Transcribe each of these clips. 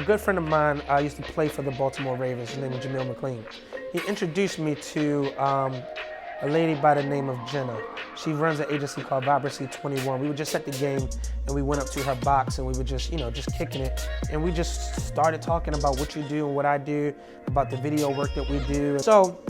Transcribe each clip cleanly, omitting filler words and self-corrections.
good friend of mine used to play for the Baltimore Ravens. His name was Jamil McLean. He introduced me to a lady by the name of Jenna. She runs an agency called Vibrancy 21. We were just at the game and we went up to her box and we were just, just kicking it. And we just started talking about what you do and what I do, about the video work that we do. So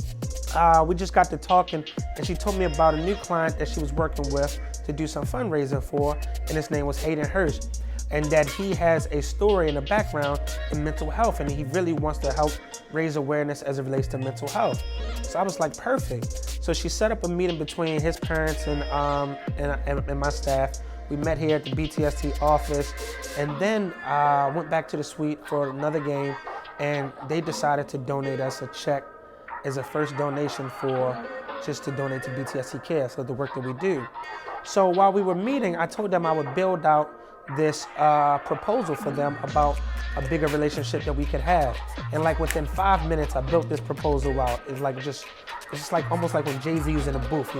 we just got to talking and she told me about a new client that she was working with to do some fundraising for, and his name was Hayden Hurst. And that he has a story in the background in mental health and he really wants to help raise awareness as it relates to mental health. So I was like, perfect. So she set up a meeting between his parents and my staff. We met here at the BTST office and then went back to the suite for another game, and they decided to donate us a check as a first donation just to donate to BTST Care, so the work that we do. So while we were meeting, I told them I would build out this proposal for them about a bigger relationship that we could have. And like within 5 minutes, I built this proposal out. It's just like almost like when Jay-Z was in a booth,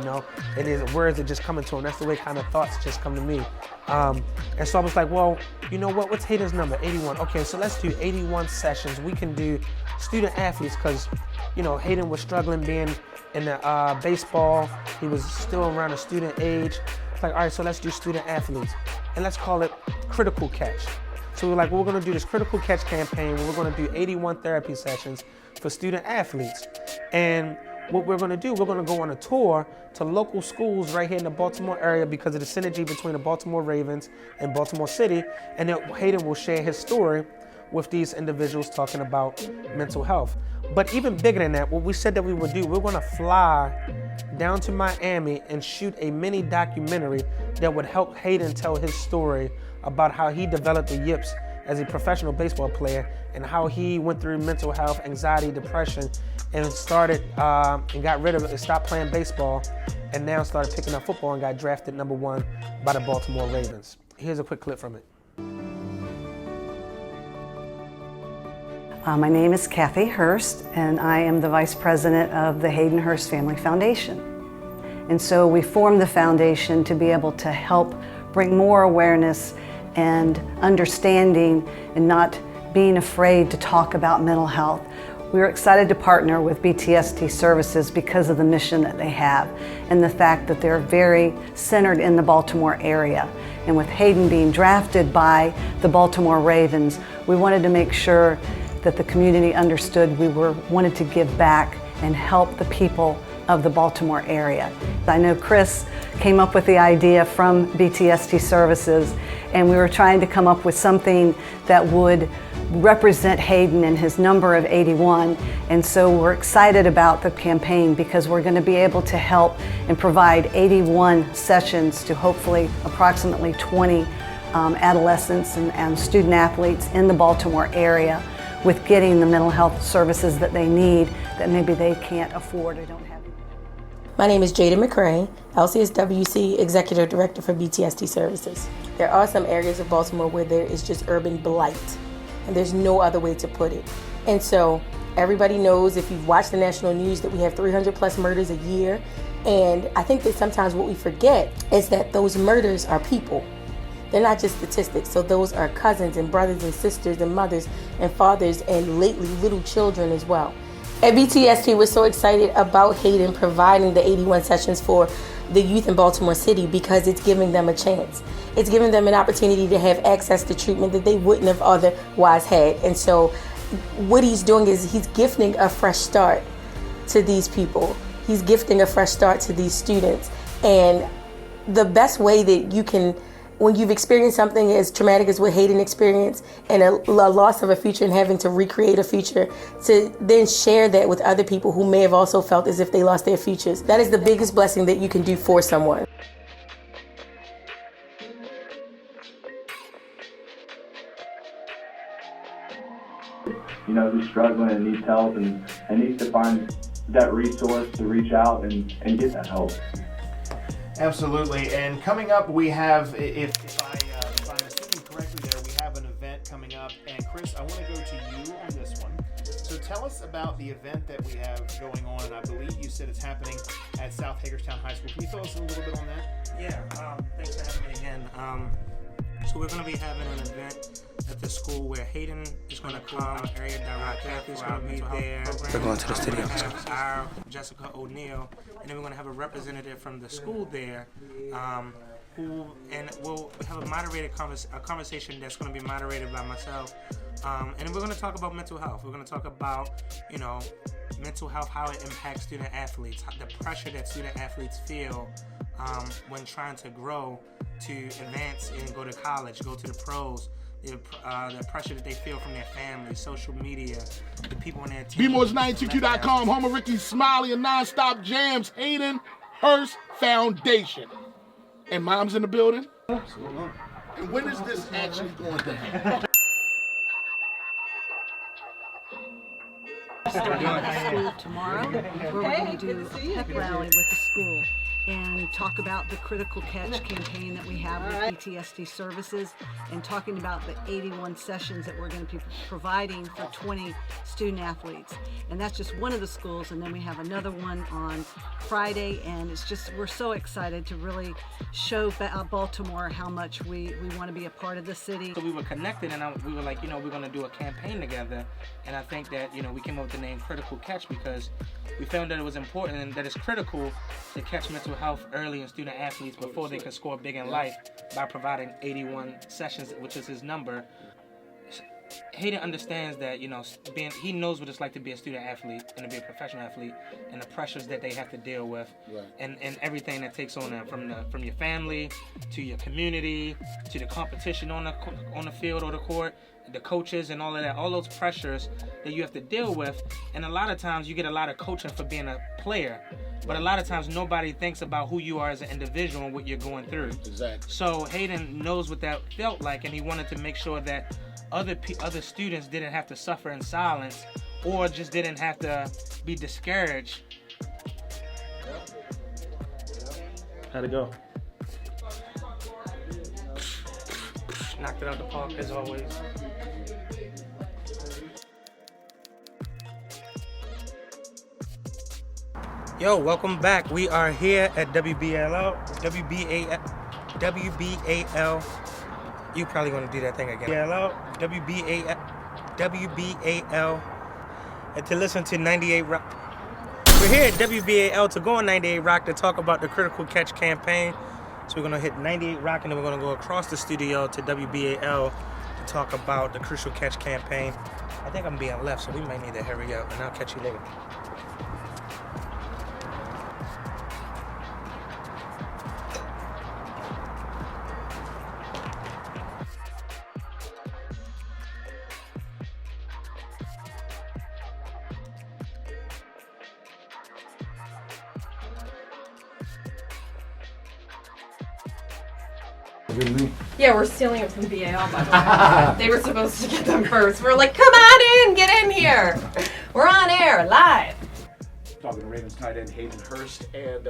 It is words that just coming to him. That's the way kind of thoughts just come to me. And so I was like, well, you know what? What's Hayden's number? 81. Okay, so let's do 81 sessions. We can do student athletes because, Hayden was struggling being in the baseball. He was still around the student age. It's like, all right, so let's do student athletes. And let's call it Critical Catch. So we're like, well, we're gonna do this Critical Catch campaign where we're gonna do 81 therapy sessions for student athletes. And what we're gonna do, we're gonna go on a tour to local schools right here in the Baltimore area because of the synergy between the Baltimore Ravens and Baltimore City. And then Hayden will share his story with these individuals talking about mental health. But even bigger than that, what we said that we would do, we're gonna fly down to Miami and shoot a mini documentary that would help Hayden tell his story about how he developed the yips as a professional baseball player and how he went through mental health, anxiety, depression, and started and got rid of it and stopped playing baseball and now started picking up football and got drafted #1 by the Baltimore Ravens. Here's a quick clip from it. My name is Kathy Hurst, and I am the Vice President of the Hayden Hurst Family Foundation. And so we formed the foundation to be able to help bring more awareness and understanding and not being afraid to talk about mental health. We are excited to partner with BTST Services because of the mission that they have and the fact that they're very centered in the Baltimore area. And with Hayden being drafted by the Baltimore Ravens, we wanted to make sure that the community understood we wanted to give back and help the people of the Baltimore area. I know Chris came up with the idea from BTST Services, and we were trying to come up with something that would represent Hayden and his number of 81. And so we're excited about the campaign because we're going to be able to help and provide 81 sessions to hopefully approximately 20 adolescents and student athletes in the Baltimore area with getting the mental health services that they need that maybe they can't afford or don't have. My name is Jada McCray, LCSWC Executive Director for BTST Services. There are some areas of Baltimore where there is just urban blight, and there's no other way to put it. And so everybody knows, if you've watched the national news, that we have 300 plus murders a year. And I think that sometimes what we forget is that those murders are people. They're not just statistics. So those are cousins and brothers and sisters and mothers and fathers and lately little children as well. At BTST, we're so excited about Hayden providing the 81 sessions for the youth in Baltimore City because it's giving them a chance. It's giving them an opportunity to have access to treatment that they wouldn't have otherwise had. And so what he's doing is he's gifting a fresh start to these people. He's gifting a fresh start to these students. And the best way that you can, when you've experienced something as traumatic as what Hayden experienced and a loss of a future and having to recreate a future, to then share that with other people who may have also felt as if they lost their futures. That is the biggest blessing that you can do for someone. Who's struggling and needs help and needs to find that resource to reach out and get that help. Absolutely. And coming up, we have, if I'm assuming correctly there, we have an event coming up. And Chris, I want to go to you on this one. So tell us about the event that we have going on. And I believe you said it's happening at South Hagerstown High School. Can you fill us in a little bit on that? Yeah, thanks for having me again. So we're going to be having an event at the school where Hayden is going to come, area director, Kathy's going to be there. We're going to the studio. Our Jessica O'Neill, and then we're going to have a representative from the school there, and we'll have a moderated conversation that's going to be moderated by myself. And we're going to talk about mental health. We're going to talk about, mental health, how it impacts student athletes, the pressure that student athletes feel when trying to grow, to advance and go to college, go to the pros, the pressure that they feel from their families, social media, the people on their team. BMore's922.com, home of Ricky Smiley and Nonstop Jams, Hayden Hurst Foundation. And Mom's in the building? Absolutely. And when is this actually going to happen? Starting at school tomorrow, where we're going to do a pep rally with the school and talk about the Critical Catch campaign that we have with PTSD services, and talking about the 81 sessions that we're going to be providing for 20 student athletes. And that's just one of the schools, and then we have another one on Friday, and it's just, we're so excited to really show Baltimore how much we want to be a part of the city. So we were connected, and we were like, we're going to do a campaign together, and I think that, we came up with the name Critical Catch because we found that it was important and that it's critical to catch mental health early in student athletes before they can score big in life by providing 81 sessions, which is his number. Hayden understands that, he knows what it's like to be a student athlete and to be a professional athlete, and the pressures that they have to deal with, and everything that takes on them, from your family to your community to the competition on the field or the court, the coaches and all of that, all those pressures that you have to deal with. And a lot of times you get a lot of coaching for being a player, but a lot of times nobody thinks about who you are as an individual and what you're going through. Exactly. So Hayden knows what that felt like, and he wanted to make sure that other students didn't have to suffer in silence, or just didn't have to be discouraged. How'd it go? Knocked it out the park as always. Yo, welcome back. We are here at WBAL. You probably gonna do that thing again. WBAL, and to listen to 98 Rock. We're here at WBAL to go on 98 Rock to talk about the Critical Catch campaign. So we're gonna hit 98 Rock, and then we're gonna go across the studio to WBAL to talk about the Crucial Catch campaign. I think I'm being left, so we might need to hurry up, and I'll catch you later. Yeah, we're stealing it from BAL, by the way. They were supposed to get them first. We're like, come on in, get in here. We're on air, live. Talking to Ravens tight end Hayden Hurst. And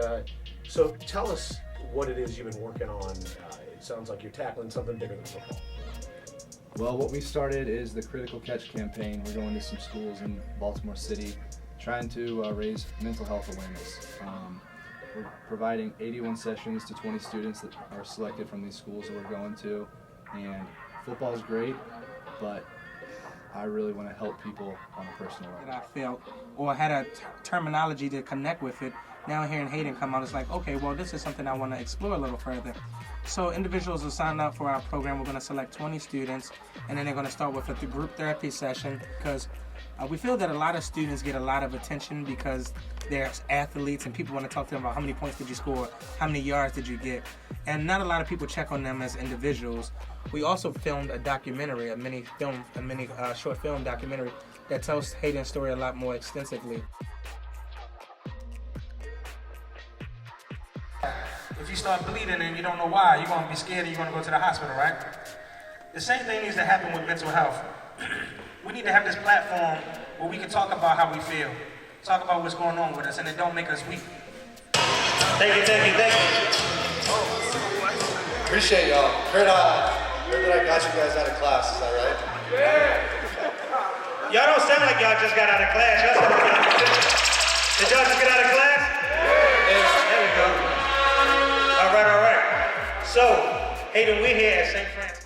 so tell us what it is you've been working on. It sounds like you're tackling something bigger than football. Well, what we started is the Critical Catch campaign. We're going to some schools in Baltimore City, trying to raise mental health awareness. We're providing 81 sessions to 20 students that are selected from these schools that we're going to. And football is great, but I really want to help people on a personal level. That I felt, or had a terminology to connect with it. Now hearing Hayden come out, it's like, okay, well, this is something I want to explore a little further. So individuals will sign up for our program. We're going to select 20 students, and then they're going to start with a group therapy session, because we feel that a lot of students get a lot of attention because they're athletes and people want to talk to them about how many points did you score, how many yards did you get, and not a lot of people check on them as individuals. We also filmed a documentary, a mini short film documentary that tells Hayden's story a lot more extensively. If you start bleeding and you don't know why, you're going to be scared and you're going to go to the hospital, right? The same thing needs to happen with mental health. We need to have this platform where we can talk about how we feel, talk about what's going on with us, and it don't make us weak. Thank you. Appreciate y'all. Heard that I got you guys out of class, is that right? Yeah. Y'all don't sound like y'all just got out of class. Y'all sound like y'all did y'all just get out of class? Yeah. There we go. All right. So, Hayden, we're here at St. Francis.